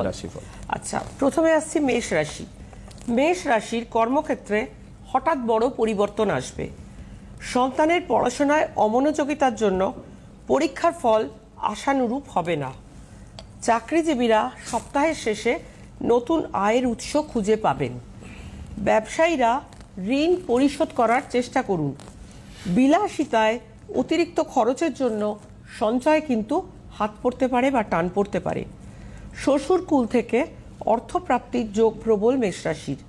রাশিফল। আচ্ছা, প্রথমে আসছি মেষ রাশি। মেষ রাশির কর্মক্ষেত্রে হঠাৎ বড় পরিবর্তন আসবে। সন্তানের পড়াশোনায় অমনোযোগিতার জন্য পরীক্ষার ফল আশানুরূপ হবে না। চাকরিজীবীরা সপ্তাহের শেষে নতুন আয়ের উৎস খুঁজে পাবেন। ব্যবসায়ীরা ঋণ পরিশোধ করার চেষ্টা করুন। বিলাসিতায় অতিরিক্ত খরচের জন্য সঞ্চয় কিন্তু হাত পড়তে পারে বা টান পড়তে পারে। শ্বশুর কুল থেকে অর্থপ্রাপ্তির যোগ প্রবল মেষ রাশির।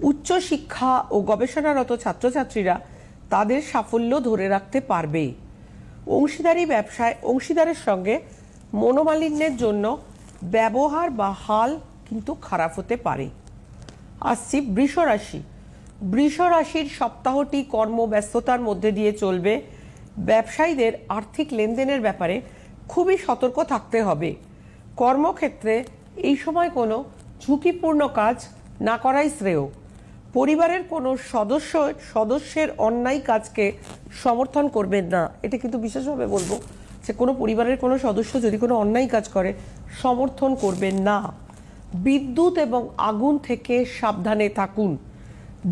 উচ্চশিক্ষা ও গবেষণারত ছাত্রছাত্রীরা তাদের সাফল্য ধরে রাখতে পারবে। অংশীদারি ব্যবসায় অংশীদারের সঙ্গে মনোমালিন্যের জন্য ব্যবহার বা হাল কিন্তু খারাপ হতে পারে। আসছি বৃষ রাশি। বৃষ রাশির সপ্তাহটি কর্মব্যস্ততার মধ্যে দিয়ে চলবে। ব্যবসায়ীদের আর্থিক লেনদেনের ব্যাপারে খুবই সতর্ক থাকতে হবে। কর্মক্ষেত্রে এই সময় কোনো ঝুঁকিপূর্ণ কাজ না করাই শ্রেয়। পরিবারের কোনো সদস্যের অন্যায় কাজকে সমর্থন করবেন না। এটা কিন্তু বিশেষভাবে বলবো যে কোনো পরিবারের কোনো সদস্য যদি কোনো অন্যায় কাজ করে সমর্থন করবেন না। বিদ্যুৎ এবং আগুন থেকে সাবধানে থাকুন।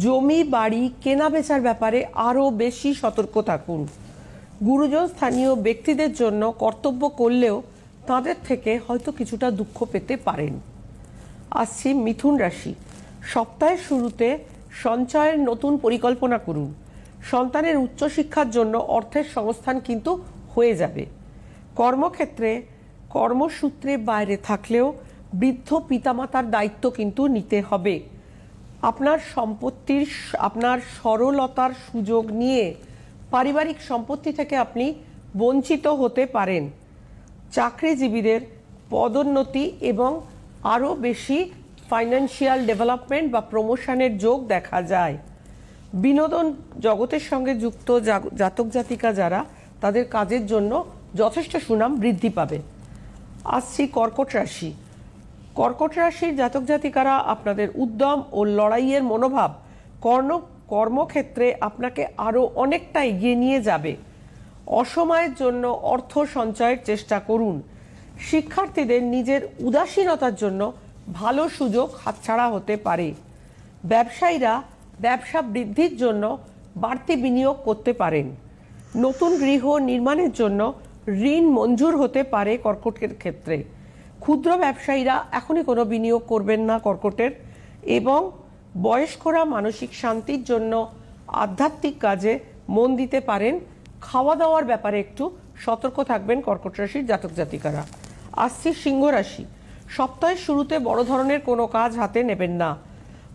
জমি বাড়ি কেনা বেচার ব্যাপারে আরও বেশি সতর্ক থাকুন। গুরুজন স্থানীয় ব্যক্তিদের জন্য কর্তব্য করলেও তাদের থেকে হয়তো কিছুটা দুঃখ পেতে পারেন। আসছি মিথুন রাশি। সপ্তাহের শুরুতে সঞ্চয়ের নতুন পরিকল্পনা করুন। সন্তানের উচ্চশিক্ষার জন্য অর্থের সংস্থান কিন্তু হয়ে যাবে। কর্মক্ষেত্রে কর্মসূত্রে বাইরে থাকলেও বৃদ্ধ পিতামাতার দায়িত্ব কিন্তু নিতে হবে। আপনার সরলতার সুযোগ নিয়ে পারিবারিক সম্পত্তি থেকে আপনি বঞ্চিত হতে পারেন। চাকরিজীবীদের পদোন্নতি এবং আরও বেশি ফাইন্যান্সিয়াল ডেভেলপমেন্ট বা প্রমোশনের যোগ দেখা যায়। বিনোদন জগতের সঙ্গে যুক্ত জাতক জাতিকা যারা, তাদের কাজের জন্য যথেষ্ট সুনাম বৃদ্ধি পাবে। আসছি কর্কট রাশি। কর্কট রাশির জাতক জাতিকারা আপনাদের উদ্যম ও লড়াইয়ের মনোভাব কর্মক্ষেত্রে আপনাকে আরও অনেকটা এগিয়ে নিয়ে যাবে। অসময়ের জন্য অর্থ সঞ্চয়ের চেষ্টা করুন। শিক্ষার্থীদের নিজের উদাসীনতার জন্য ভালো সুযোগ হাতছাড়া হতে পারে। ব্যবসায়ীরা ব্যবসা বৃদ্ধির জন্য বাড়তি বিনিয়োগ করতে পারেন। নতুন গৃহ নির্মাণের জন্য ঋণ মঞ্জুর হতে পারে কর্কটের ক্ষেত্রে। ক্ষুদ্র ব্যবসায়ীরা এখনই কোনো বিনিয়োগ করবেন না কর্কটের। এবং বয়স্করা মানসিক শান্তির জন্য আধ্যাত্মিক কাজে মন দিতে পারেন। খাওয়া দাওয়ার ব্যাপারে একটু সতর্ক থাকবেন কর্কট রাশির জাতক জাতিকারা। আসছি সিংহ রাশি। সপ্তাহের শুরুতে বড় ধরনের কোনো কাজ হাতে নেবেন না।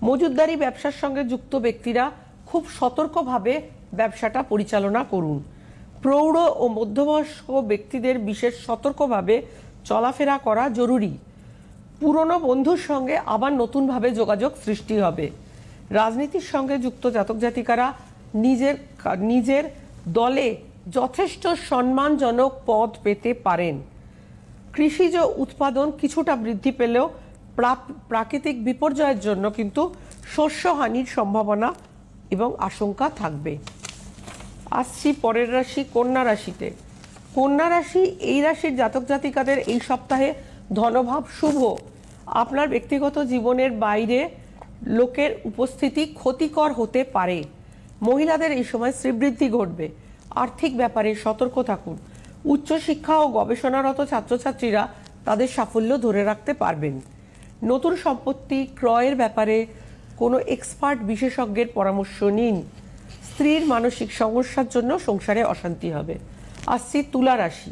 মজুতদারি ব্যবসার সঙ্গে যুক্ত ব্যক্তিরা খুব সতর্কভাবে ব্যবসাটা পরিচালনা করুন। প্রৌঢ় ও মধ্যবয়স্ক ব্যক্তিদের বিশেষ সতর্কভাবে চলাফেরা করা জরুরি। পুরনো বন্ধুর সঙ্গে আবার নতুনভাবে যোগাযোগ সৃষ্টি হবে। রাজনীতির সঙ্গে যুক্ত জাতক জাতিকারা নিজের দলে যথেষ্ট সম্মানজনক পদ পেতে পারেন। কৃষিজ উৎপাদন কিছুটা বৃদ্ধি পেলেও প্রাকৃতিক বিপর্যয়ের জন্য কিন্তু শস্যহানির সম্ভাবনা এবং আশঙ্কা থাকবে। আসছি পরের রাশি কন্যা রাশিতে। কন্যা রাশি, এই রাশির জাতক জাতিকাদের এই সপ্তাহে ধনভাব শুভ। আপনার ব্যক্তিগত জীবনের বাইরে লোকের উপস্থিতি ক্ষতিকর হতে পারে। মহিলাদের এই সময় শ্রীবৃদ্ধি ঘটবে। আর্থিক ব্যাপারে সতর্ক থাকুন। উচ্চশিক্ষা ও গবেষণারত ছাত্রছাত্রীরা তাদের সাফল্য ধরে রাখতে পারবেন। নতুন সম্পত্তি ক্রয়ের ব্যাপারে কোনো এক্সপার্ট বিশেষজ্ঞের পরামর্শ নিন। স্ত্রীর মানসিক সমস্যার জন্য সংসারে অশান্তি হবে। আসছি তুলা রাশি।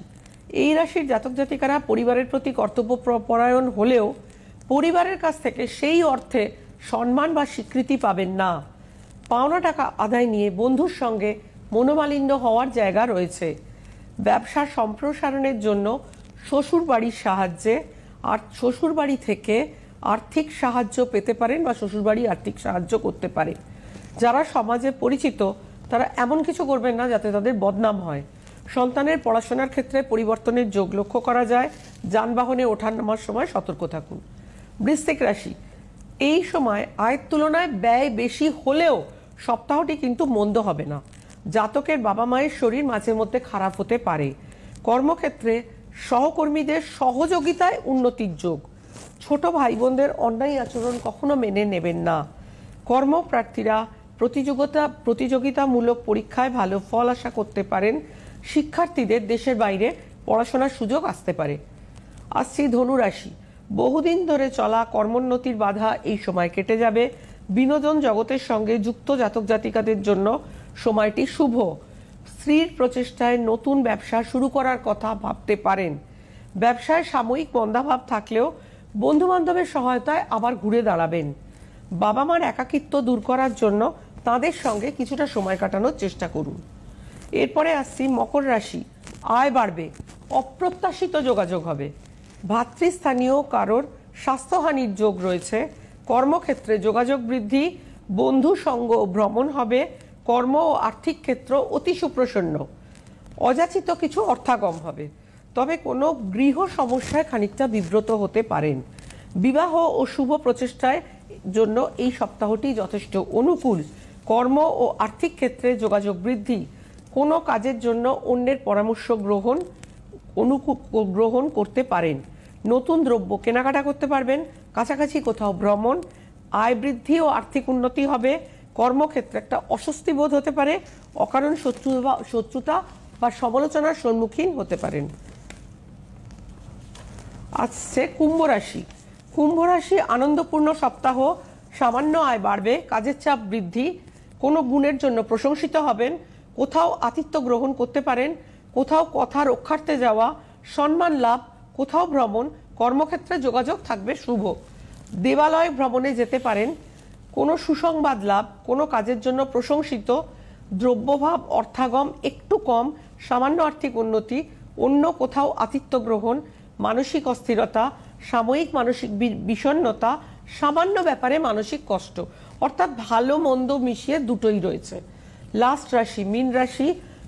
এই রাশির জাতক জাতিকারা পরিবারের প্রতি কর্তব্যপরায়ণ হলেও পরিবারের কাছ থেকে সেই অর্থে সম্মান বা স্বীকৃতি পাবেন না। পাওনা টাকা আদায় নিয়ে বন্ধুর সঙ্গে মনোমালিন্য হওয়ার জায়গা রয়েছে। ব্যবসা সম্প্রসারণের জন্য শ্বশুরবাড়ির সাহায্যে শ্বশুরবাড়ি থেকে আর্থিক সাহায্য পেতে পারেন বা শ্বশুরবাড়ি আর্থিক সাহায্য করতে পারে। যারা সমাজে পরিচিত তারা এমন কিছু করবেন না যাতে তাদের বদনাম হয়। সন্তানের পড়াশোনার ক্ষেত্রে পরিবর্তনের যোগ লক্ষ্য করা যায়। যানবাহনে ওঠার নামার সময় সতর্ক থাকুন। বৃশ্চিক রাশি। এই সময় আয়ের তুলনায় ব্যয় বেশি হলেও সপ্তাহটি কিন্তু মন্দ হবে না। জাতকের বাবা মায়ের শরীর মাঝে মধ্যে খারাপ হতে পারে। কর্মক্ষেত্রে সহকর্মীদের সহযোগিতায় উন্নতির যোগ। ছোট ভাই বোনদের অন্যায় আচরণ কখনো মেনে নেবেন না। কর্মপ্রার্থীরা প্রতিযোগিতামূলক পরীক্ষায় ভালো ফল আশা করতে পারেন। শিক্ষার্থীদের দেশের বাইরে পড়াশোনার সুযোগ আসতে পারে। আসছি ধনুরাশি। বহুদিন ধরে চলা কর্মোন্নতির বাধা এই সময় কেটে যাবে। বিনোদন জগতের সঙ্গে যুক্ত জাতক জাতিকাদের জন্য সময়টি শুভ। স্ত্রীর প্রচেষ্টায় নতুন ব্যবসা শুরু করার কথা ভাবতে পারেন। ব্যবসায় সাময়িক মন্দাভাব থাকলেও বন্ধু বান্ধবের সহায়তায় আবার ঘুরে দাঁড়াবেন। বাবা মার একাকিত্ব দূর করার জন্য তাদের সঙ্গে কিছুটা সময় কাটানোর চেষ্টা করুন। এরপরে আসছি মকর রাশি। আয় বাড়বে, অপ্রত্যাশিত যোগাযোগ হবে। ভাতৃস্থানীয় কারোর স্বাস্থ্যহানির যোগ রয়েছে। কর্মক্ষেত্রে যোগাযোগ বৃদ্ধি, বন্ধু সঙ্গ ভ্রমণ হবে। কর্ম ও আর্থিক ক্ষেত্র অতি সুপ্রসন্ন। অযাচিত কিছু অর্থাগম হবে, তবে কোনো গৃহ সমস্যায় খানিকটা বিব্রত হতে পারেন। বিবাহ ও শুভ প্রচেষ্টায় জন্য এই সপ্তাহটি যথেষ্ট অনুকূল। কর্ম ও আর্থিক ক্ষেত্রে যোগাযোগ বৃদ্ধি। কোনো কাজের জন্য অন্যের পরামর্শ গ্রহণ করতে পারেন। নতুন দ্রব্য কেনাকাটা করতে পারবেন। কাছাকাছি কোথাও ভ্রমণ। আয় বৃদ্ধি ও আর্থিক উন্নতি হবে। কর্মক্ষেত্রে একটা অস্বস্তি বোধ হতে পারে। অকারণ শত্রুতা বা সমালোচনার সম্মুখীন হতে পারেন। আসছে কুম্ভ রাশি। কুম্ভ রাশি আনন্দপূর্ণ সপ্তাহ। সামান্য আয় বাড়বে, কাজের চাপ বৃদ্ধি। কোনো গুণের জন্য প্রশংসিত হবেন। কোথাও আতিথ্য গ্রহণ করতে পারেন। কোথাও কথা রক্ষার্থে যাওয়া, সম্মান লাভ। কোথাও ভ্রমণ। কর্মক্ষেত্রে যোগাযোগ থাকবে শুভ। দেবালয় ভ্রমণে যেতে পারেন। কোনো সুসংবাদ লাভ। কোনো কাজের জন্য প্রশংসিত। দ্রব্যভাব অর্থাগম একটু কম। সামান্য আর্থিক উন্নতি। অন্য কোথাও আতিথ্য গ্রহণ। মানসিক অস্থিরতা, সাময়িক মানসিক বিষণ্ণতা, সামান্য ব্যাপারে মানসিক কষ্ট, অর্থাৎ ভালো মন্দ মিশিয়ে দুটোই রয়েছে। লাস্ট রাশি মীন রাশি।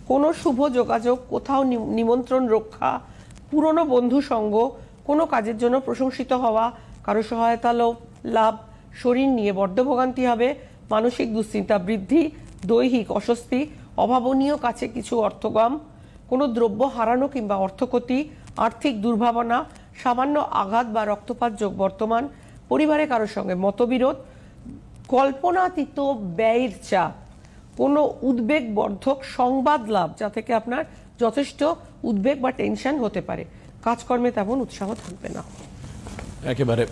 কোনো শুভ যোগাযোগ, কোথাও নিমন্ত্রণ রক্ষা, পুরনো বন্ধু সঙ্গ, কোনো কাজের জন্য প্রশংসিত হওয়া, কারো সহায়তা লাভ। শরীর নিয়ে বড্ড ভোগান্তি হবে। মানসিক দুশ্চিন্তা বৃদ্ধি, দৈহিক অস্বস্তি, অভাবনীয় কাছে কিছু অর্থগম, কোনো দ্রব্য হারানো কিংবা অর্থক্ষতি, আর্থিক দুর্ভাবনা, সামান্য আঘাত বা রক্তপাত যোগ বর্তমান। পরিবারে কারোর সঙ্গে মতবিরোধ, কল্পনাতীত ব্যয়ের চাপ, কোনো উদ্বেগবর্ধক সংবাদ লাভ যা থেকে আপনার যথেষ্ট উদ্বেগ বা টেনশন হতে পারে। কাজকর্মে তেমন উৎসাহ থাকবে না। একেবারে